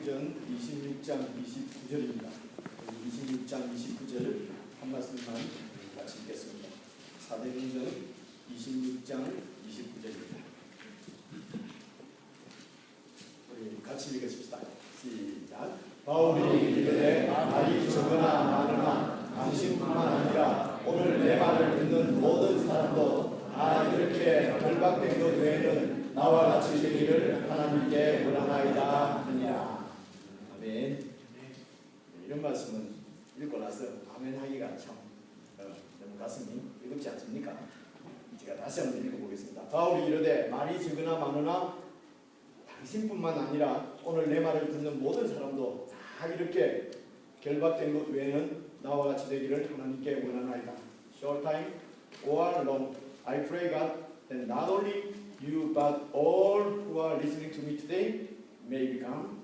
사도행전 26장 29절입니다. 26장 29절 한 말씀만 같이 읽겠습니다. 사도행전 26장 29절입니다. 우리 같이 읽으십시다. 시작. 바울이 이르되 말이 적으나 많으나 당신뿐만 아니라 오늘 내 말을 듣는 모든 사람도 이렇게 결박된 것 외에는 나와 같이 되기를 하나님께 원하나이다 하니라. 아멘. 이런 말씀은 읽고 나서 아멘 하기가 참 너무 가슴이 뜨겁지 않습니까? 제가 다시 한번 읽어보겠습니다. 바울이 이르되 말이 적으나 많으나 당신뿐만 아니라 오늘 내 말을 듣는 모든 사람도 다 이렇게 결박된 것 외에는 나와 같이 되기를 하나님께 원하나이다. Short time or long, I pray God that not only you but all who are listening to me today may become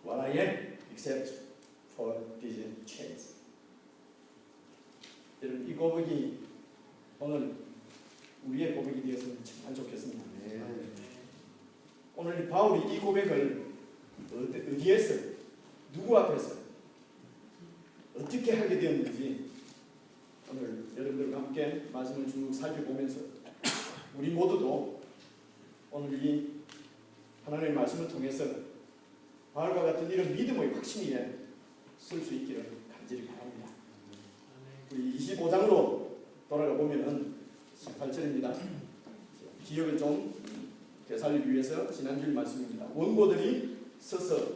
what I am, except for this chance. 여러분, 이 고백이 오늘 우리의 고백이 되었으면 참 좋겠습니다. 네. 오늘 바울이 이 고백을 어디에서 누구 앞에서 어떻게 하게 되었는지 오늘 여러분들과 함께 말씀을 쭉 살펴보면서 우리 모두도 오늘 이 하나님의 말씀을 통해서 바울과 같은 이런 믿음의 확신에 쓸 수 있기를 간절히 바랍니다. 우리 25장으로 돌아가 보면은 18절입니다. 기억을 좀 되살리기 위해서 지난주의 말씀입니다. 원고들이 서서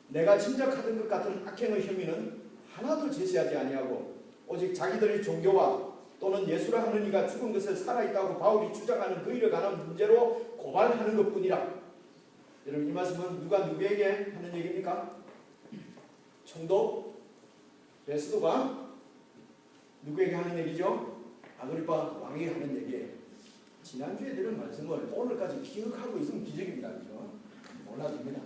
내가 짐작하던 것 같은 악행의 혐의는 하나도 제시하지 아니하고 오직 자기들의 종교와 또는 예수라 하는 이가 죽은 것을 살아있다고 바울이 주장하는 그 일에 관한 문제로 고발하는 것뿐이라. 여러분, 이 말씀은 누가 누구에게 하는 얘기입니까? 총독 베스도가 누구에게 하는 얘기죠? 아그리파 왕에게 하는 얘기예요. 지난주에 들은 말씀을 오늘까지 기억하고 있으면 기적입니다. 그죠? 몰라줍니다.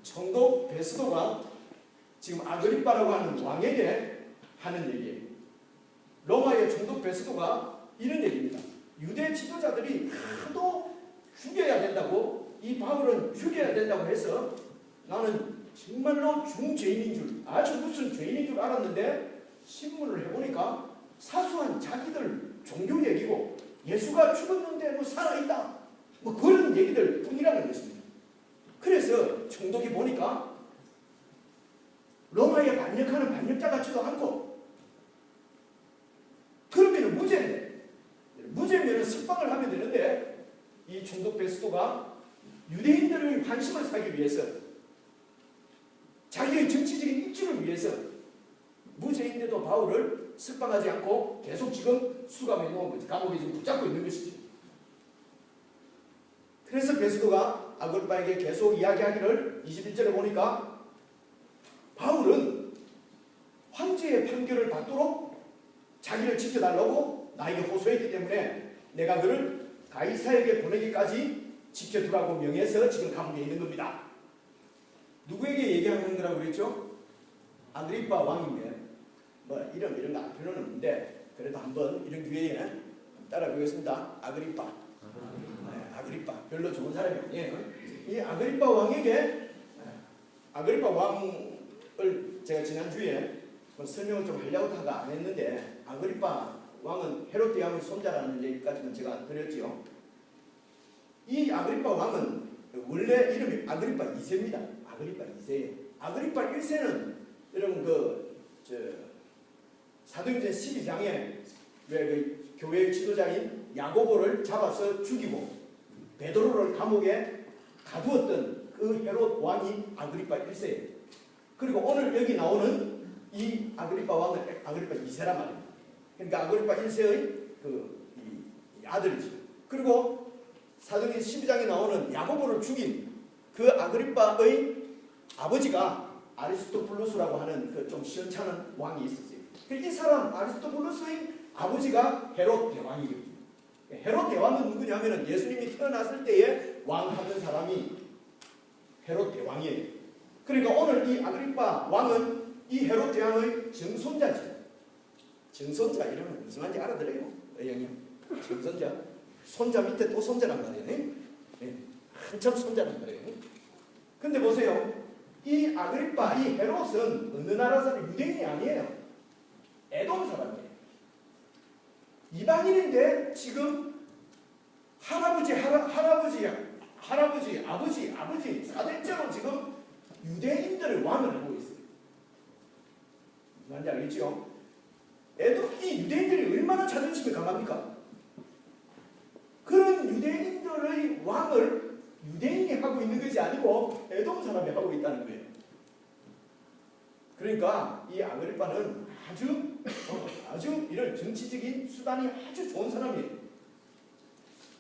총독 베스도가 지금 아그리파라고 하는 왕에게 하는 얘기예요. 로마의 총독 베스도가 이런 얘기입니다. 유대 지도자들이 하도 죽여야 된다고, 이 바울은 죽여야 된다고 해서 나는 정말로 중죄인인 줄, 아주 무슨 죄인인 줄 알았는데 신문을 해보니까 사소한 자기들 종교 얘기고 예수가 죽었는데 뭐 살아있다 뭐 그런 얘기들 뿐이라는 것입니다. 그래서 총독이 보니까 로마에 반역하는 반역자 같지도 않고 그러면 무죄인데, 무죄면 석방을 하면 되는데 이 총독 베스도가 유대인들의 관심을 사기 위해서 자기의 정치적인 입지를 위해서 무죄인데도 바울을 석방하지 않고 계속 지금 수감해 놓은 거지. 감옥에 지금 붙잡고 있는 것이지. 그래서 베스도가 아그리파에게 계속 이야기하기를 21절에 보니까 바울은 황제의 판결을 받도록 자기를 지켜달라고 나에게 호소했기 때문에 내가 그를 가이사에게 보내기까지 지켜두라고 명해서 지금 감옥에 있는 겁니다. 누구에게 얘기하는 거라고 그랬죠? 아그리파 왕인데 뭐 이런 거 알 필요는 없는데 그래도 한번 이런 기회에 따라 보겠습니다. 아그리파. 네, 아그리파 별로 좋은 사람이 아니에요. 이 아그리파 왕에게 아그리파 왕을 제가 지난주에 설명을 좀 하려고 하다가 안 했는데 아그리파 왕은 헤롯 대왕의 손자라는 얘기까지는 제가 드렸지요. 이 아그리파 왕은 원래 이름이 아그리파 2세입니다. 아그리파 2세. 아그리파 1세는 여러분 사도행전 12장에 왜 그 교회의 지도자인 야고보를 잡아서 죽이고 베드로를 감옥에 가두었던 그 헤롯 왕이 아그리파 1세예요. 그리고 오늘 여기 나오는 이 아그리파 왕은 아그리파 2세란 말입니다. 그러니까 아그리파 1세의 이 아들이죠. 그리고 사도행전 12장에 나오는 야고보를 죽인 그 아그리파의 아버지가 아리스토블루스라고 하는 그 좀 시원찮은 왕이 있었어요. 이 사람 아리스토블루스의 아버지가 헤롯 대왕이거든요. 헤롯 대왕은 누구냐면은 예수님이 태어났을 때에 왕하던 사람이 헤롯 대왕이에요. 그러니까 오늘 이 아그리파 왕은 이 헤롯 대왕의 정손자죠. 정손자 이러면 무슨 말인지 알아들어요? 의형이요. 정손자. 손자 밑에 또 손자란 말이에요. 네. 한참 손자란 말이에요. 근데 보세요. 이 아그리파, 이 헤롯은 어느 나라 사람, 유대인이 아니에요. 에돔 사람이에요. 이방인인데 지금 할아버지, 아버지, 4대째로 지금 유대인들을 왕을 하고 있어요. 뭔지 알겠죠? 이 유대인들이 얼마나 자존심이 강합니까? 그런 유대인들의 왕을 유대인이 하고 있는 것이 아니고 에돔 사람이 하고 있다는 거예요. 그러니까 이 아그리파는 아주 이런 정치적인 수단이 아주 좋은 사람이에요.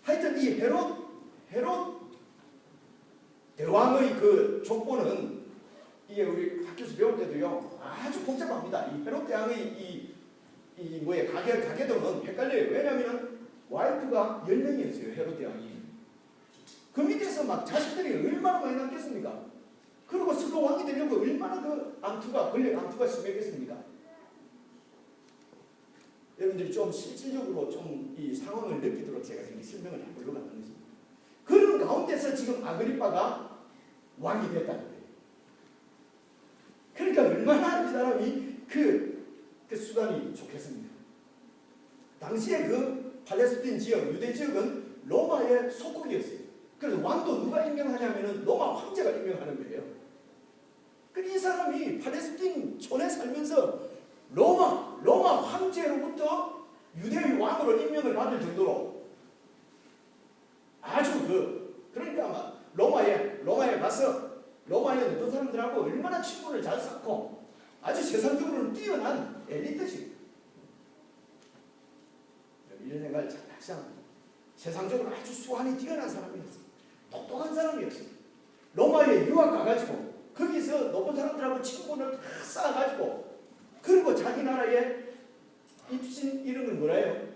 하여튼 이 헤롯 대왕의 그 족보는 이게 우리 학교에서 배울 때도요 아주 복잡합니다. 이 헤롯 대왕의 가계도는 헷갈려요. 왜냐하면 와이프가 10명이었어요. 헤롯 대왕이. 그 밑에서 막 자식들이 얼마나 많이 남겠습니까? 그리고 스가 왕이 되려고 얼마나 그 권력 암투가 심했겠습니까? 여러분들이 좀 실질적으로 좀 이 상황을 느끼도록 제가 지금 설명을 해보려고 하는 것입니다. 그런 가운데서 지금 아그리파가 왕이 됐다는 거예요. 그러니까 얼마나 이 사람이 그 수단이 좋겠습니다. 당시에 그 팔레스틴 지역, 유대 지역은 로마의 속국이었어요. 그래서 왕도 누가 임명하냐면은 로마 황제가 임명하는 거예요. 그러니까 이 사람이 팔레스틴 촌에 살면서 로마 황제로부터 유대의 왕으로 임명을 받을 정도로 아주 그러니까 아마 로마에 가서 로마의 어떤 사람들하고 얼마나 친분을 잘 쌓고 아주 세상적으로는 뛰어난 엘리트지. 이런 생각을 잘 하지 않습니다. 세상적으로 아주 수완이 뛰어난 사람이었어요. 똑똑한 사람이었어요. 로마에 유학 가가지고 거기서 높은 사람들하고 친분을 다 쌓아가지고 그리고 자기 나라에 입신 이런 걸 뭐라요?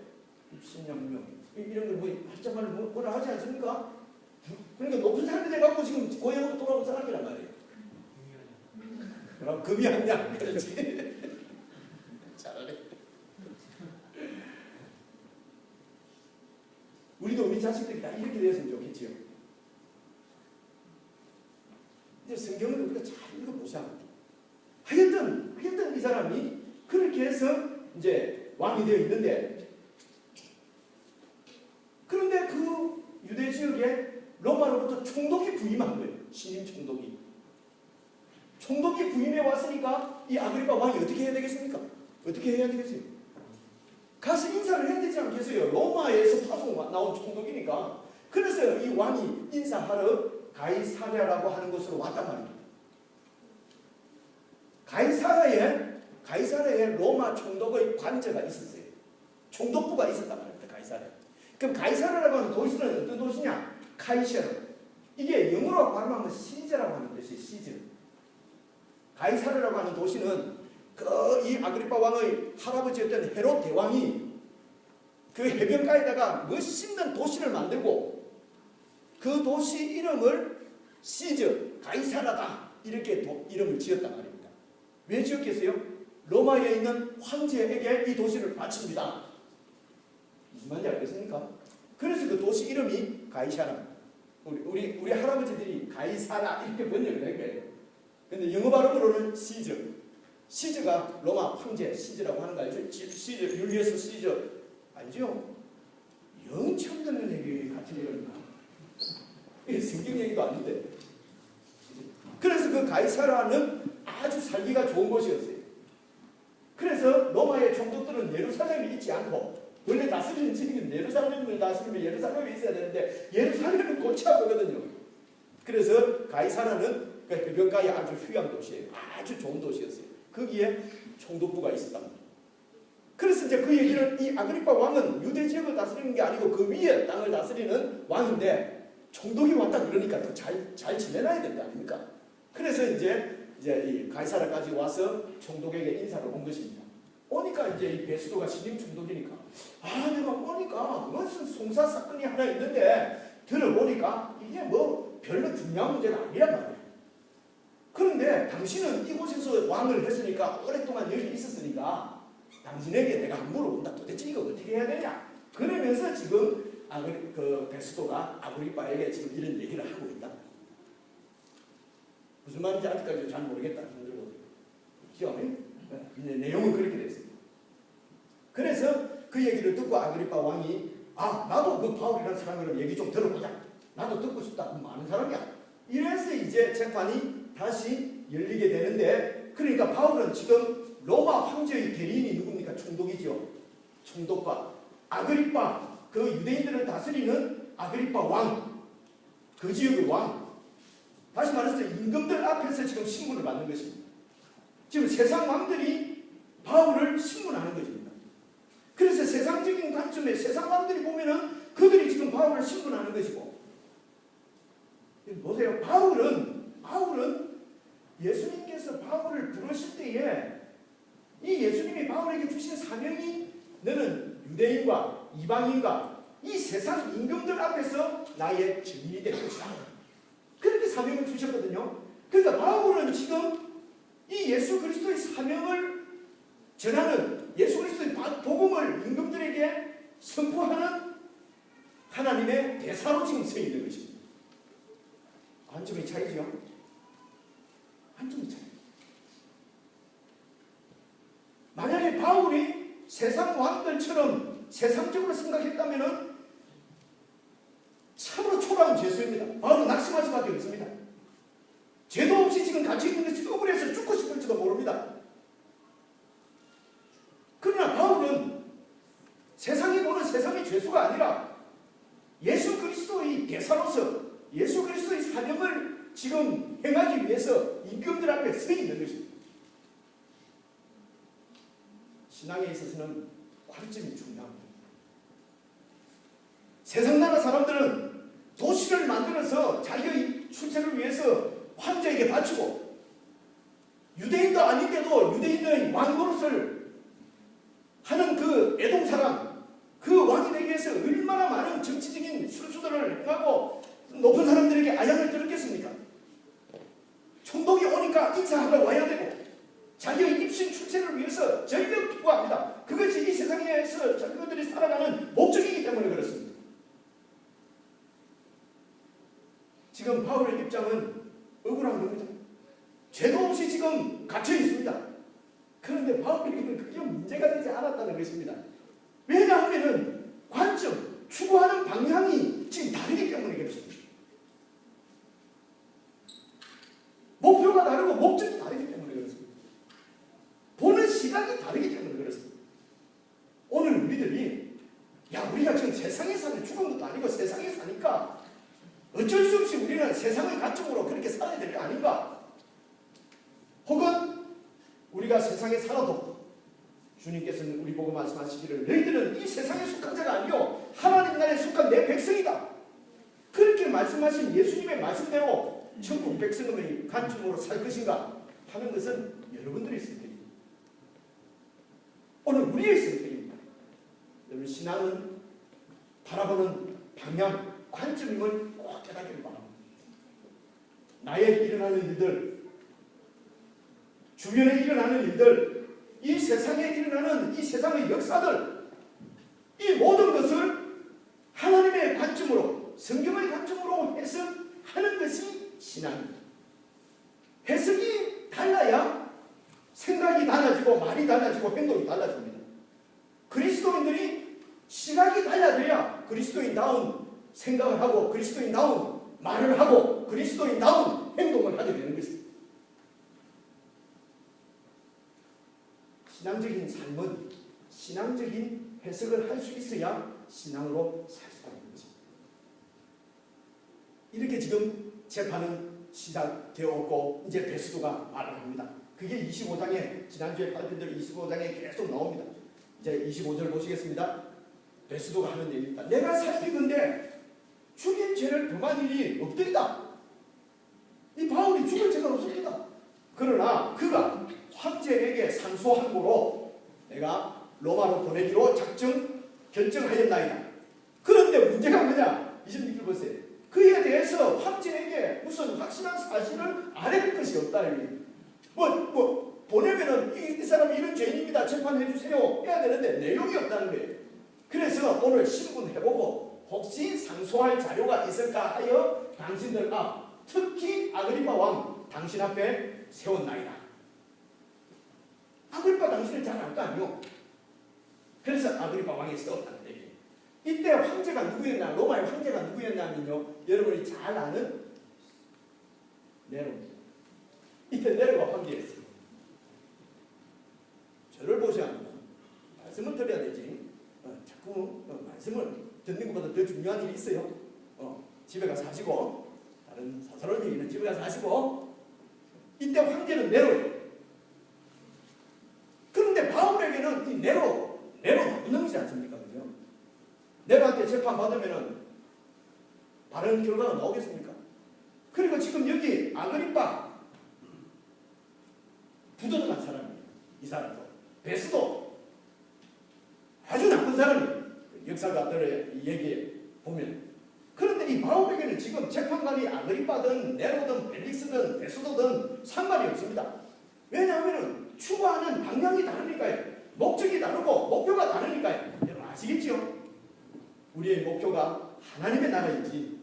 입신양명 이런 걸 한자말로 뭐라 하지 않습니까? 그러니까 높은 사람이 돼갖고 지금 고향으로 돌아온 사람이란 말이에요. 그럼 금이양양 그렇지. 잘하네. 우리도 우리 자식들이 다 이렇게 되었으면 좋겠지요. 이제 성경을 우리가 잘 읽어보자. 하여튼 이 사람이 그렇게 해서 이제 왕이 되어 있는데, 그런데 그 유대 지역에 로마로부터 총독이 부임한 거예요. 신임 총독이. 총독이 부임해 왔으니까 이 아그리파 왕이 어떻게 해야 되겠습니까? 어떻게 해야 되겠어요? 가서 인사를 해야 되지 않겠어요? 로마에서 파송 나온 총독이니까. 그래서 이 왕이 인사하러 가이사랴라고 하는 곳으로 왔단 말입니다. 가이사랴에 로마 총독의 관저가 있었어요. 총독부가 있었단 말입니다. 가이사랴. 그럼 가이사랴라고 하는 도시는 어떤 도시냐? 카이셔. 이게 영어로 발음하면 시저라고 하는 뜻이에요. 시저. 가이사랴라고 하는 도시는 이 아그리파 왕의 할아버지였던 헤롯 대왕이 그 해변가에다가 멋있는 도시를 만들고 그 도시 이름을 시저, 가이사라다 이렇게 이름을 지었단 말입니다. 왜 지었겠어요? 로마에 있는 황제에게 이 도시를 바칩니다. 무슨 말인지 알겠습니까? 그래서 그 도시 이름이 가이사라. 우리 할아버지들이 가이사라 이렇게 번역을 한 거예요. 근데 영어 발음으로는 시저. 시저가 로마 황제 시저라고 하는 거 알죠? 시저, 율리어스 시저 알죠? 영 처음 듣는 얘기 같은 얘기입니다. 이게 성경 얘기도 아닌데. 그래서 그 가이사라는 아주 살기가 좋은 곳이었어요. 그래서 로마의 총독들은 예루살렘에 있지 않고, 원래 다스리는 지역은 예루살렘을 다스리면 예루살렘에 있어야 되는데 예루살렘은 골치 아프거든요. 그래서 가이사라는 그 해변가에 아주 휴양 도시예요. 아주 좋은 도시였어요. 거기에 총독부가 있었답니다. 그래서 이제 그 얘기는 이 아그리파 왕은 유대 지역을 다스리는 게 아니고 그 위에 땅을 다스리는 왕인데 총독이 왔다 그러니까 또 잘 지내놔야 된다 아닙니까? 그래서 이제 이 가이사라까지 와서 총독에게 인사를 온 것입니다. 오니까 이제 이 베스도가 신임 총독이니까 내가 오니까 무슨 송사 사건이 하나 있는데 들어보니까 이게 뭐 별로 중요한 문제가 아니란 말이에요. 그런데 당신은 이곳에서 왕을 했으니까 오랫동안 여기 있었으니까 당신에게 내가 한 물어본다. 도대체 이거 어떻게 해야 되냐? 그러면서 지금 베스도가 아그리파에게 지금 이런 얘기를 하고 있다. 무슨 말인지 아직까지 잘 모르겠다. 내용은 그렇게 됐습니다. 그래서 그 얘기를 듣고 아그리파 왕이 나도 그 바울이라는 사람이랑 얘기 좀 들어보자. 나도 듣고 싶다. 많은 사람이야. 이래서 이제 재판이 다시 열리게 되는데, 그러니까 바울은 지금 로마 황제의 대리인이 누굽니까? 총독이죠. 총독과 아그리파, 그 유대인들을 다스리는 아그리파 왕, 그 지역의 왕, 다시 말해서 임금들 앞에서 지금 신문을 받는 것입니다. 지금 세상 왕들이 바울을 신문하는 것입니다. 그래서 세상적인 관점에 세상 왕들이 보면은 그들이 지금 바울을 신문하는 것이고, 보세요. 바울은 예수님께서 바울을 부르실 때에 이 예수님이 바울에게 주신 사명이 너는 유대인과 이방인과 이 세상 임금들 앞에서 나의 증인이 될 것이다. 그렇게 사명을 주셨거든요. 그러니까 바울은 지금 이 예수 그리스도의 사명을 전하는, 예수 그리스도의 복음을 임금들에게 선포하는 하나님의 대사로 지금 서 있는 것입니다. 관점의 차이죠. 관점의 차이. 만약에 바울이 세상 왕들처럼 세상적으로 생각했다면 참으로 초라한 죄수입니다. 바울은 낙심할 수밖에 없습니다. 죄도 없이 지금 갇혀있는 것이 억울해서 죽고 싶을지도 모릅니다. 그러나 바울은 세상이 보는 세상의 죄수가 아니라 예수 그리스도의 대사로서 예수 그리스도의 사명을 지금 행하기 위해서 임금들 앞에 서 있는 것입니다. 신앙에 있어서는 관점이 중요합니다. 세상 나라 사람들은 도시를 만들어서 자기의 출세를 위해서 황제에게 바치고, 유대인도 아닌데도 유대인의 왕 노릇을 하는 그 애동 사람, 그 왕이 되기 위해서 얼마나 많은 정치적인 술수들을 행하고 높은 사람들에게 아양을 들었겠습니까? 총독이 오니까 인사하러 와야 되고, 자기의 입신 출세를 위해서 전력 투구합니다. 그것이 이 세상에서 자기들이 살아가는 목적이기 때문에 그렇습니다. 지금 바울의 입장은 억울한 겁니다. 죄도 없이 지금 갇혀 있습니다. 그런데 바울에게는 그게 문제가 되지 않았다는 것입니다. 왜냐하면 관점, 추구하는 방향이 지금 다르기 때문에 그렇습니다. 목표가 다르고 목적이 다르기 때문에 그렇습니다. 보는 시각이 다르기 때문에 그렇습니다. 오늘 우리들이 우리가 지금 세상에 사는, 죽은 것도 아니고 세상에 사니까 어쩔 수 없이 우리는 세상의 관점으로 그렇게 살아야 될 거 아닌가? 혹은 우리가 세상에 살아도 주님께서는 우리 보고 말씀하시기를 너희들은 이 세상에 속한 자가 아니요 하나님 나라에 속한 내 백성이다. 그렇게 말씀하신 예수님의 말씀대로 천국 백성의 관점으로 살 것인가 하는 것은 여러분들의 선택입니다. 오늘 우리의 선택입니다. 여러분, 신앙은 바라보는 방향, 관점임을 꼭 깨닫기를 바랍니다. 나에게 일어나는 일들, 주변에 일어나는 일들, 이 세상에 일어나는 이 세상의 역사들, 이 모든 것을 하나님의 관점으로, 성경의 관점으로 해석하는 것이 신앙입니다. 해석이 달라야 생각이 달라지고 말이 달라지고 행동이 달라집니다. 그리스도인들이 시각이 달라져야 그리스도인다운 생각을 하고 그리스도인다운 말을 하고 그리스도인다운 행동을 하게 되는 것입니다. 신앙적인 삶은 신앙적인 해석을 할 수 있어야 신앙으로 살 수가 있는 것입니다. 이렇게 지금 재판은 시작되었고 이제 베스도가 말을 합니다. 그게 25장에 지난주에 발표된 대로 25장에 계속 나옵니다. 이제 25절 보시겠습니다. 베스도가 하는 얘기입니다. 내가 살피건대 죽인 죄를 범한 일이 없더이다. 이 바울이 죽을 죄가 없었다. 그러나 그가 황제에게 상소함으로 내가 로마로 보내기로 결정하였나이다. 그런데 문제가 뭐냐? 26절 보세요. 그에 대해서 황제에게 무슨 확실한 사실을 알아낼 것이 없다. 보내면은 이 사람이 이런 죄인입니다. 재판해 주세요. 해야 되는데 내용이 없다는 거예요. 그래서 오늘 신문해보고 혹시 상소할 자료가 있을까 하여 당신들 특히 아그리파 왕, 당신 앞에 세웠나이다. 아그리파 당신을 잘 알 거 아니요. 그래서 아그리파 왕이 세웠다는데, 이때 황제가 누구였나, 로마의 황제가 누구였냐면요, 여러분이 잘 아는 네로입니다. 이때 네로가 황제였어요. 저를 보셔야 합니다. 말씀을 드려야 되지. 자꾸 말씀을 듣는 것보다 더 중요한 일이 있어요. 집에 가서 하시고, 다른 사사로운 얘기는 집에 가서 하시고. 이때 황제는 네로예요. 그런데 바울에게는 이 네로 나쁜 놈이지 않습니까? 그죠? 네로한테 재판 받으면은 바른 결과가 나오겠습니까? 그리고 지금 여기 아그리파 부도덕한 사람이에요. 이 사람도 베스도 아주 나쁜 사람이에요. 역사가들의 얘기에 보면. 그런데 이 바울에게는 지금 재판관이 아그리파든 네로든 벨릭스든 베스도든 상관이 없습니다. 왜냐하면 추구하는 방향이 다르니까요. 목적이 다르고 목표가 다르니까요. 여러분 아시겠죠? 우리의 목표가 하나님의 나라인지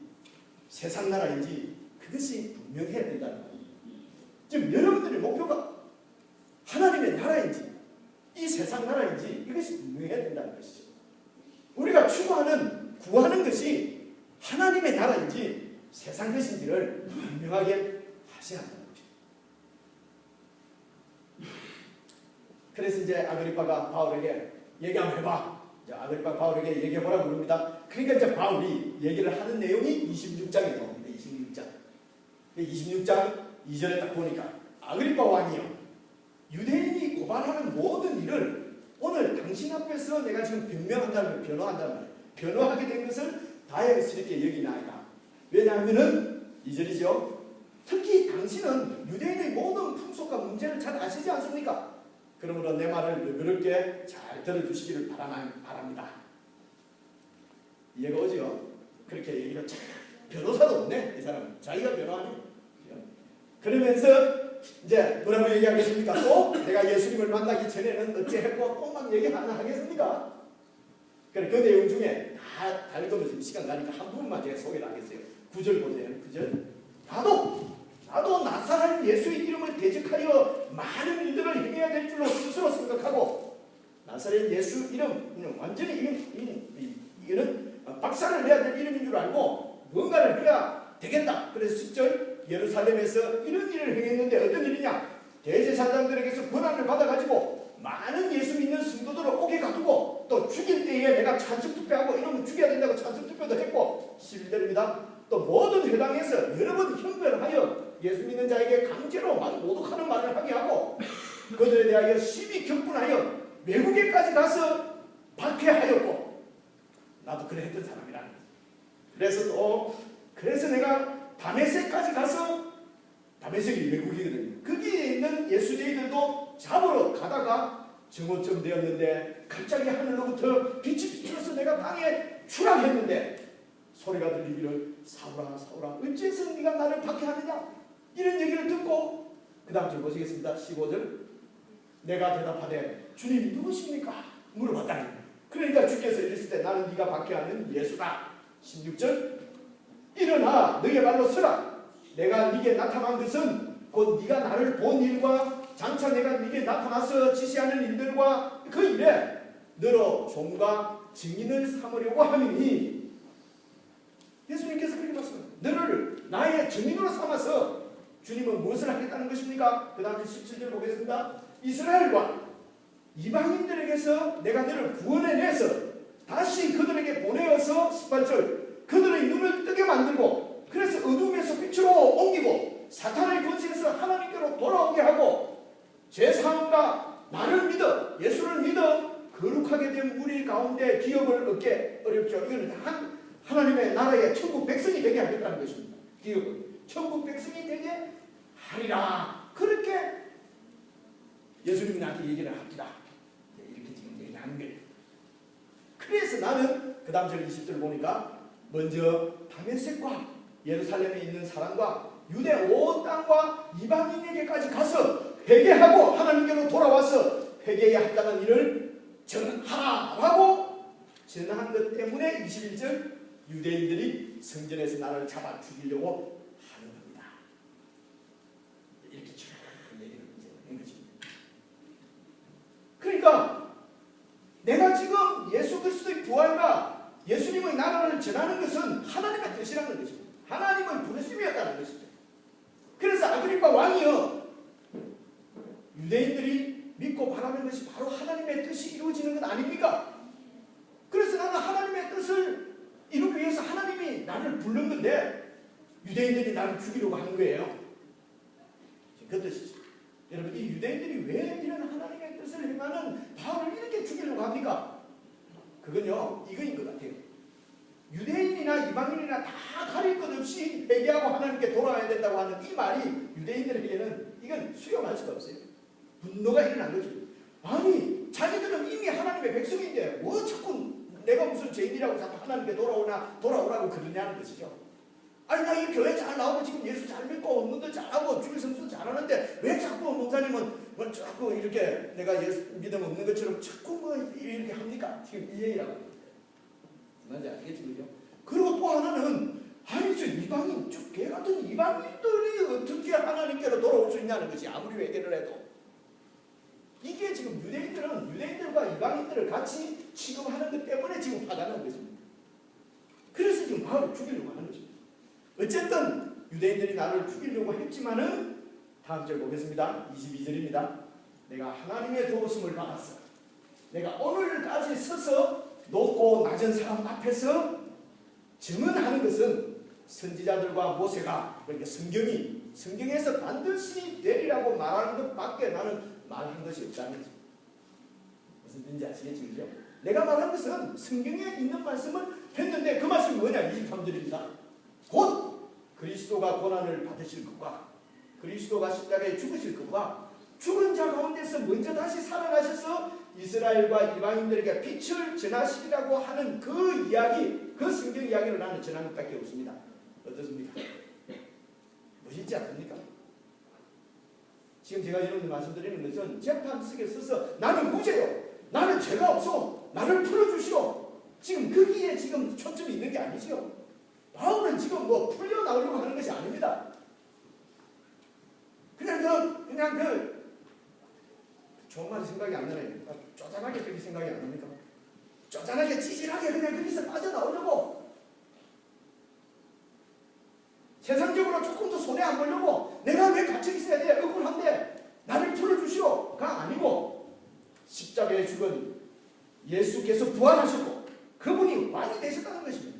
세상 나라인지 그것이 분명해야 된다는 거예요. 지금 여러분들의 목표가 하나님의 나라인지 이 세상 나라인지 이것이 분명해야 된다는 것이죠. 우리가 추구하는 구하는 것이 하나님의 나라인지 세상 것인지를 분명하게 하셔야 한다는 거죠. 그래서 이제 아그리파가 바울에게 얘기 한번 해봐. 아그리파가 바울에게 얘기해보라고 그럽니다. 그러니까 이제 바울이 얘기를 하는 내용이 26장에 나옵니다. 26장. 26장 2절에 딱 보니까 아그리파 왕이요, 유대인이 고발하는 모든 일을 오늘 당신 앞에서 내가 지금 변명한다면 변호한다면 변호하게 된 것을 다행스럽게 여기나이다. 왜냐하면은 2절이죠. 특히 당신은 유대인의 모든 풍속과 문제를 잘 아시지 않습니까? 그러므로 내 말을 너그럽게 잘 들어주시기를 바랍니다. 이해가 오죠? 그렇게 얘기를 참, 변호사도 없네. 이 사람은 자기가 변호하네. 그러면서 이제 뭐라고 얘기하겠습니까? 또 내가 예수님을 만나기 전에는 어찌했고 또 막 얘기 하나 하겠습니까? 그래, 그 내용 중에 다 달거면 지금 시간 가니까 한 부분만 제가 소개를 하겠어요. 9절 보세요. 9절. 나도 나사렛 예수의 이름을 대적하여 많은 일들을 행해야 될 줄로 스스로 생각하고, 나사렛 예수 이름 완전히 이거는 박살을 내야 될 이름인 줄 알고 뭔가를 해야 되겠다. 그래서 10절 예루살렘에서 이런 일을 행했는데 어떤 일이냐? 대제사장들에게서 권한을 받아가지고 많은 예수 믿는 성도들을 옥에 가두고 또 죽일 때에 내가 찬성투표하고 이러면 죽여야 된다고 찬성투표도 했고, 11절입니다. 또 모든 회당에서 여러 번 형벌하여 예수 믿는 자에게 강제로 모독하는 말을 하게 하고 그들에 대하여 심히 격분하여 외국에까지 가서 박해하였고, 나도 그래 했던 사람이라는 거예요. 그래서 내가 다메섹까지 가서, 다메섹이 외국이거든요. 거기에 있는 예수제이들도 잡으러 가다가 정오쯤 되었는데 갑자기 하늘로부터 빛이 비추어서 내가 땅에 추락했는데 소리가 들리기를 사울아 사울아 어째서 네가 나를 박해하느냐, 이런 얘기를 듣고 그 다음 절 보시겠습니다. 15절. 내가 대답하되 주님 누구십니까? 물어봤다니. 그러니까 주께서 이랬을 때 나는 네가 박해하는 예수다. 16절. 일어나 너의 발로 서라. 내가 네게 나타난 것은 곧 네가 나를 본 일과 장차 내가 네게 나타나서 지시하는 일들과 그 일에 너로 종과 증인을 삼으려고 함이니, 예수님께서 그렇게 말씀합니다. 너를 나의 증인으로 삼아서 주님은 무엇을 하겠다는 것입니까? 그 다음에 17절 보겠습니다. 이스라엘과 이방인들에게서 내가 너를 구원해내서 다시 그들에게 보내어서 18절 그들의 눈을 뜨게 만들고 그래서 어둠에서 빛으로 옮기고 사탄의 권세에서 하나님께로 돌아오게 하고 죄사함과 나를 믿어 예수를 믿어 거룩하게 된 무리 가운데 기업을 얻게 어렵죠. 이거는 하나님의 나라의 천국 백성이 되게 하겠다는 것입니다. 기업을 천국 백성이 되게 하리라. 그렇게 예수님이 나한테 얘기를 합니다. 이렇게 지금 얘기하는 거예요. 그래서 나는 그 다음 절 20절 보니까 먼저 다메섹과 예루살렘에 있는 사람과 유대 온 땅과 이방인에게까지 가서 회개하고 하나님께로 돌아와서 회개에 합당한 일을 전하라고 전한 것 때문에 21절 유대인들이 성전에서 나를 잡아 죽이려고 하는 겁니다. 전하는 것은 하나님의 뜻이라는 것입니다. 하나님의 부르심이었다는 것이죠. 그래서 아그리파 왕이요, 유대인들이 믿고 바라는 것이 바로 하나님의 뜻이 이루어지는 것 아닙니까? 그래서 나는 하나님의 뜻을 이루기 위해서 하나님이 나를 부른 건데 유대인들이 나를 죽이려고 하는 거예요. 그 뜻이죠. 여러분, 이 유대인들이 왜 이런 하나님의 뜻을 행하는 바울을 이렇게 죽이려고 합니까? 그건요, 이거인 것 같아요. 유대인이나 이방인이나 다 가릴 것 없이 회개하고 하나님께 돌아와야 된다고 하는 이 말이 유대인들에게는 이건 수용할 수가 없어요. 분노가 일어난 거죠. 아니, 자기들은 이미 하나님의 백성인데 뭐 자꾸 내가 무슨 죄인이라고 자꾸 하나님께 돌아오라고 그러냐는 것이죠. 아니, 나 이 교회 잘 나오고 지금 예수 잘 믿고 업무도 잘하고 주일 성수 잘하는데 왜 자꾸 목사님은 뭐 자꾸 이렇게 내가 예수 믿음 없는 것처럼 자꾸 뭐 이렇게 합니까? 지금 이 얘기라고 합니다. 뭔지 아시겠죠? 그리고 또 하나는, 아니 저 이방인, 저 개 같은 이방인들이 어떻게 하나님께로 돌아올 수 있냐는 것이, 아무리 회개를 해도. 이게 지금 유대인들과 이방인들을 같이 취급하는 것 때문에 지금 화가 난 것입니다. 그래서 지금 바울을 죽이려고 하는 것입니다. 어쨌든 유대인들이 나를 죽이려고 했지만은, 다음 절 보겠습니다. 22절입니다. 내가 하나님의 도우심을 받았어. 내가 오늘까지 서서 높고 낮은 사람 앞에서 증언하는 것은 선지자들과 모세가, 그러니까 성경에서 반드시 되리라고 말하는 것밖에 나는 말한 것이 없다는 거죠. 무슨 뜻인지 아시겠죠? 내가 말한 것은 성경에 있는 말씀을 했는데, 그 말씀이 뭐냐? 23절입니다. 곧 그리스도가 고난을 받으실 것과 그리스도가 십자가에 죽으실 것과 죽은 자 가운데서 먼저 다시 살아나셔서 이스라엘과 이방인들에게 빛을 전하시리라고 하는 그 이야기, 그 성경 이야기를 나는 전한 것밖에 없습니다. 어떻습니까? 멋있지 않습니까? 지금 제가 여러분들 말씀드리는 것은 재판 속에 서서 나는 무죄요, 나는 죄가 없어, 나를 풀어주시오, 지금 거기에 지금 초점이 있는 게 아니죠. 바울은 지금 뭐 풀려 나오려고 하는 것이 아닙니다. 그냥 좋은 말이 생각이 안 나네요. 쪼잔하게 그렇게 생각이 안 납니까? 쪼잔하게 찌질하게 그냥 거기서 빠져나오려고, 세상적으로 조금 더 손해 안 보려고, 내가 왜 갇혀 있어야 돼? 억울한데 나를 풀어주시오가 아니고, 십자가에 죽은 예수께서 부활하셨고 그분이 왕이 되셨다는 것입니다.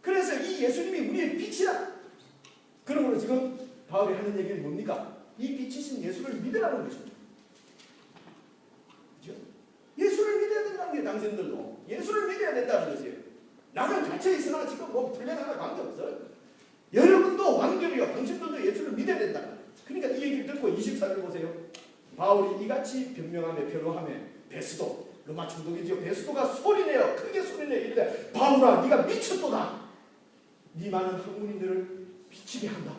그래서 이 예수님이 우리의 빛이다. 그러므로 지금 바울이 하는 얘기는 뭡니까? 이 빛이신 예수를 믿으라는 것입니다. 그렇죠? 예수를 믿어야 된다는 게, 당신들도 예수를 믿어야 된다는 것이에요. 나는 갇혀있으나 지금 뭐 풀려나가 관계없어요. 여러분도 완결이요, 당신들도 예수를 믿어야 된다. 그러니까 이 얘기를 듣고 24절 보세요. 바울이 이같이 변명하며 변호하며 베스도, 로마 총독이죠, 베스도가 소리내어 크게 소리내어 이르되, 바울아 네가 미쳤도다. 네 많은 학문인들을 미치게 한다.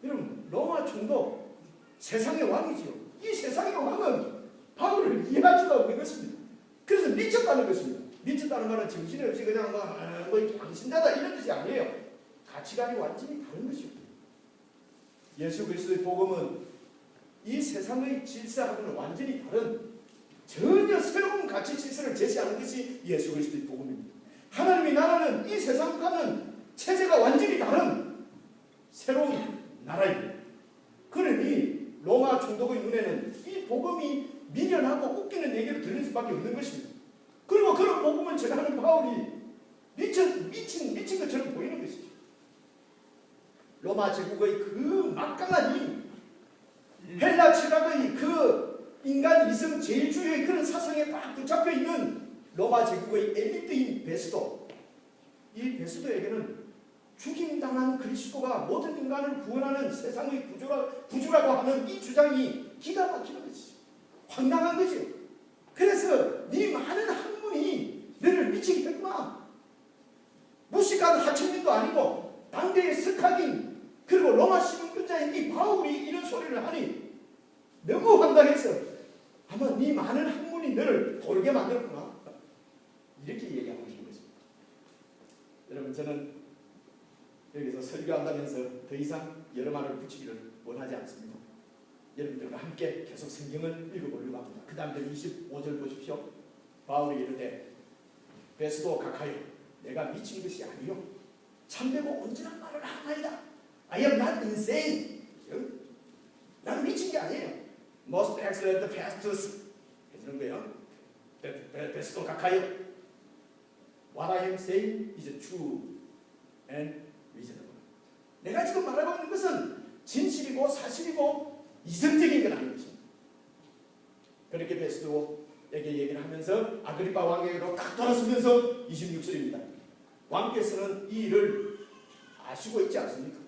여러분, 로마 총독, 세상의 왕이지요. 이 세상의 왕은 바울을 이해할 수가 없는 것입니다. 그래서 미쳤다는 것입니다. 미쳤다는 말은 정신이 없이 그냥 뭐 광신자다 이런 뜻이 아니에요. 가치관이 완전히 다른 것입니다. 예수 그리스도의 복음은 이 세상의 질서하고는 완전히 다른, 전혀 새로운 가치 질서를 제시하는 것이 예수 그리스도의 복음입니다. 하나님의 나라는 이 세상과는 체제가 완전히 다른 새로운 나라입니다. 그러니 로마 총독의 눈에는 이 복음이 미련하고 웃기는 얘기를 들을 수밖에 없는 것입니다. 그리고 그런 복음을 전하는 바울이 미친 것처럼 보이는 것이죠. 로마 제국의 그 막강한 힘, 헬라 철학의 그 인간 이성 제일주의의 그런 사상에 딱 붙잡혀 있는 로마 제국의 엘리트인 베스도, 이 베스도에게는 죽임당한 그리스도가 모든 인간을 구원하는 세상의 구주라고 하는 이 주장이 기가 막히는 것이죠. 황당한 거죠. 그래서 네 많은 학문이 너를 미치게 했구나. 무식한 하층민도 아니고 당대의 석학인, 그리고 로마 시민권자인 이 바울이 이런 소리를 하니 너무 황당해서 아마 네 많은 학문이 너를 돌게 만들었구나, 이렇게 얘기하고 있는 것입니다. 여러분, 저는 여기서 설교한다면서 더 이상 여러 말을 붙이기를 원하지 않습니다. 여러분들과 함께 계속 성경을 읽어보려고 합니다. 그 다음 25절 보십시오. 바울이 이르되, 베스도 각하여 내가 미친 것이 아니요 참되고 온전한 말을 하나이다. I am not insane. 나는 미친 게 아니에요. Most excellent, fastest 해주는 거예요. 베스트 가까이. What I am saying is true and reasonable. 내가 지금 말하고 있는 것은 진실이고 사실이고 이성적인 건 아닌 것입니다. 그렇게 베스도에게 얘기를 하면서 아그리파 왕에게로 딱 돌아서면서 26절입니다. 왕께서는 이 일을 아시고 있지 않습니까?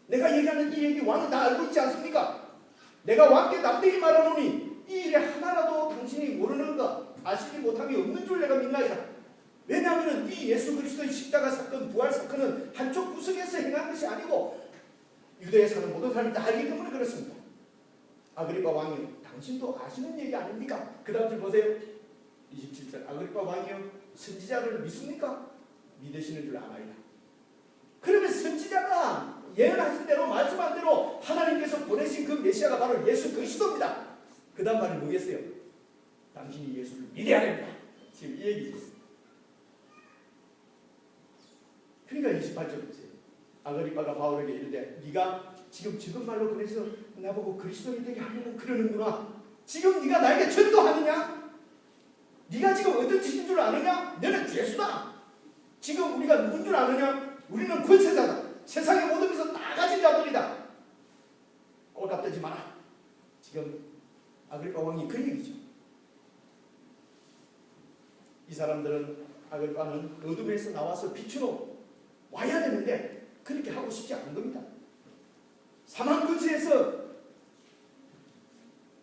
내가 얘기하는 이 얘기 왕은 다 알고 있지 않습니까? 내가 왕께 남들이 말하노니 이 일에 하나라도 당신이 모르는 것 아시지 못함이 없는 줄 내가 믿나이다. 왜냐하면 이 예수 그리스도의 십자가 사건, 부활 사건은 한쪽 구석에서 행한 것이 아니고 유대에 사는 모든 사람이 다 알기 때문에 그렇습니다. 아그리파 왕이 당신도 아시는 얘기 아닙니까? 그 다음 줄 보세요. 27절. 아그리파 왕이요 선지자를 믿습니까? 믿으시는 줄 아나이다. 그러면 선지자가 예언하신 대로 말씀한 대로 하나님께서 보내신 그 메시아가 바로 예수 그리스도입니다. 그 다음 말이 뭐겠어요? 당신이 예수를 믿어야 됩니다. 지금 이 얘기죠. 그러니까 28절 보세요. 아그리파가 바울에게 이르되 네가 지금 말로 그래서 나보고 그리스도인 되게 하려고 그러는구나. 지금 네가 나에게 전도하느냐? 네가 지금 어떤 짓인 줄 아느냐? 너는 죄수다. 지금 우리가 누군 줄 아느냐? 우리는 권세자다. 세상의 모든 것을 다 가진 자들이다. 꼴값되지 마라. 지금 아그리파 왕이 그 얘기죠. 이 사람들은 아그리파는 어둠에서 나와서 빛으로 와야 되는데 그렇게 하고 싶지 않은 겁니다. 사망 근세에서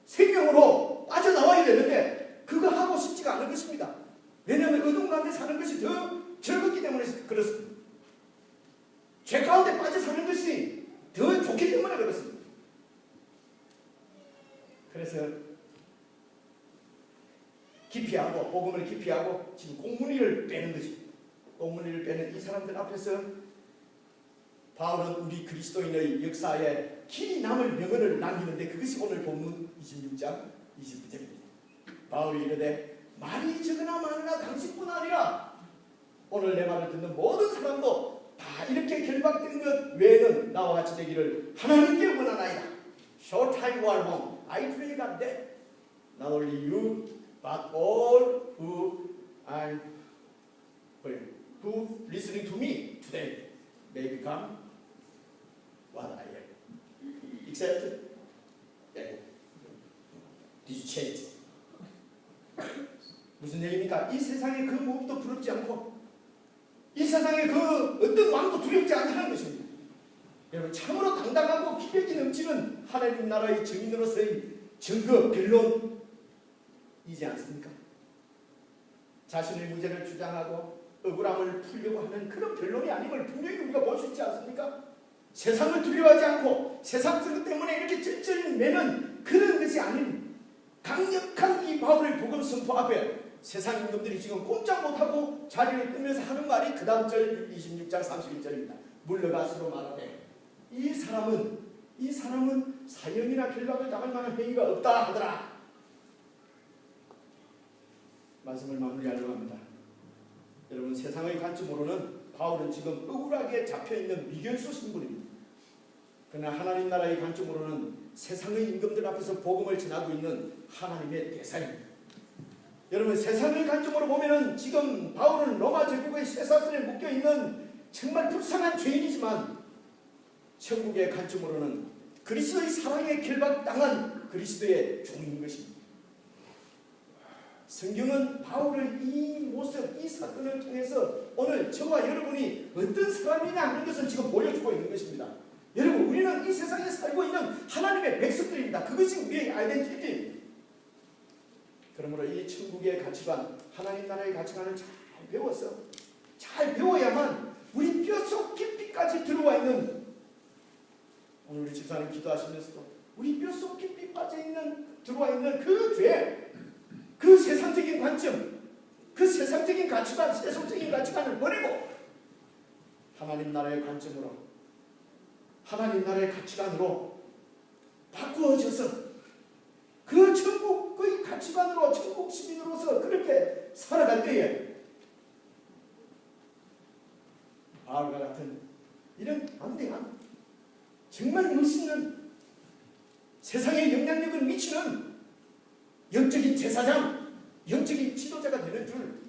생명으로 빠져나와야 되는데 그거 하고 싶지가 않은 것입니다. 왜냐하면 어둠 가운데 사는 것이 더 즐겁기 때문에 그렇습니다. 죄 가운데 빠져 사는 것이 더 좋기 때문에 그렇습니다. 그래서 기피하고 복음을 기피하고 지금 꽁무니를 빼는 것입니다. 꽁무니를 빼는 이 사람들 앞에서 바울은 우리 그리스도인의 역사에 길이 남을 명언을 남기는데 그것이 오늘 본문 26장 29절입니다. 바울이 이르되 말이 적으나 많으나 당신뿐 아니라 오늘 내 말을 듣는 모든 사람도 다 이렇게 결박된 것 외에는 나와 같이 되기를 하나님께 원하나이다. Short time or long, I pray God that not only you but all who listening to me today may become what I am. Except did you change? 무슨 얘기입니까? 이 세상에 그 무엇도 부럽지 않고 이 세상에 그 어떤 왕도 두렵지 않다는 것입니다. 여러분 참으로 당당하고 기백이 넘치는 하나님 나라의 증인으로서의 증거, 변론이지 않습니까? 자신의 무죄를 주장하고 억울함을 풀려고 하는 그런 변론이 아님을 분명히 우리가 볼 수 있지 않습니까? 세상을 두려워하지 않고 세상 것 때문에 이렇게 쩔쩔매는 그런 것이 아닌 강력한 이 바울의 복음 선포 앞에 세상 임금들이 지금 꼼짝 못하고 자리를 뜨면서 하는 말이 그 다음 절 26장 31절입니다. 물러가서로 말하되 이 사람은 사형이나 결박을 당할 만한 행위가 없다 하더라. 말씀을 마무리하려고 합니다. 여러분 세상의 관점으로는 바울은 지금 억울하게 잡혀있는 미결수 신분입니다. 그러나 하나님 나라의 관점으로는 세상의 임금들 앞에서 복음을 전하고 있는 하나님의 대사입니다. 여러분 세상의 관점으로 보면은 지금 바울은 로마 제국의 쇠사슬에 묶여있는 정말 불쌍한 죄인이지만 천국의 관점으로는 그리스도의 사랑에 결박당한 그리스도의 종인 것입니다. 성경은 바울의 이 모습, 이 사건을 통해서 오늘 저와 여러분이 어떤 사람이냐 하는 것을 지금 보여주고 있는 것입니다. 여러분 우리는 이 세상에 살고 있는 하나님의 백성들입니다. 그것이 우리의 아이덴티티입니다. 그러므로 이 천국의 가치관, 하나님 나라의 가치관을 잘 배워서 잘 배워야만 우리 뼛속 깊이까지 들어와 있는 오늘 우리 집사님 기도하시면서도 우리 뼛속 깊이 들어와 있는 그 죄, 그 세상적인 관점, 그 세상적인 가치관, 세속적인 가치관을 버리고 하나님 나라의 관점으로 하나님 나라의 가치관으로 바꾸어져서 그 천국의 가치관으로 천국 시민으로서 그렇게 살아갈 때에 바울과 같은 이런 안대한 정말 멋있는 세상에 영향력을 미치는 영적인 제사장, 영적인 지도자가 되는 줄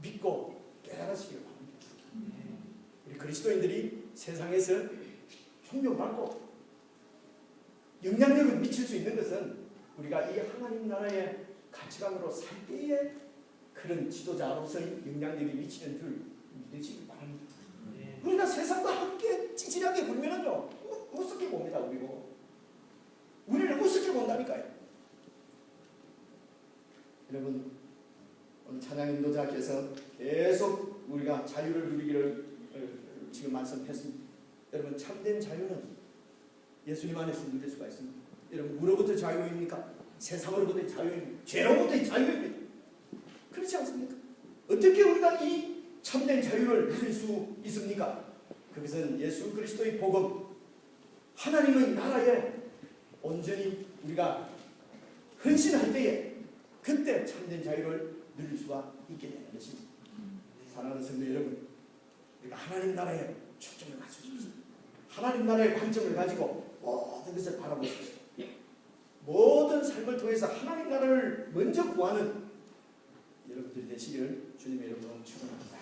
믿고 깨달으시길 바랍니다. 우리 그리스도인들이 세상에서 존경받고 영향력을 미칠 수 있는 것은 우리가 이 하나님 나라의 가치관으로 살 때에 그런 지도자로서의 영향력이 미치는 줄 믿으시길 바랍니다. 우리가 세상과 함께 찌질하게 굴면은요 우습게 봅니다. 우리를 우습게 본다니까요. 여러분 오늘 찬양 인도자께서 계속 우리가 자유를 누리기를 지금 말씀했습니다. 여러분 참된 자유는 예수님 안에서 누릴 수가 있습니다. 여러분 뭐로부터 자유입니까? 세상으로부터의 자유입니다. 죄로부터의 자유입니다. 그렇지 않습니까? 어떻게 우리가 이 참된 자유를 누릴 수 있습니까? 그것은 예수 그리스도의 복음, 하나님의 나라에 온전히 우리가 헌신할 때에 그때 참된 자유를 누릴 수가 있게 되는 것입니다. 사랑하는 성도 여러분, 우리가 하나님 나라에 초점을 맞추십시오. 하나님 나라의 관점을 가지고 모든 것을 바라보십시오. 모든 삶을 통해서 하나님 나라를 먼저 구하는 여러분들이 되시기를 주님의 이름으로 축원합니다.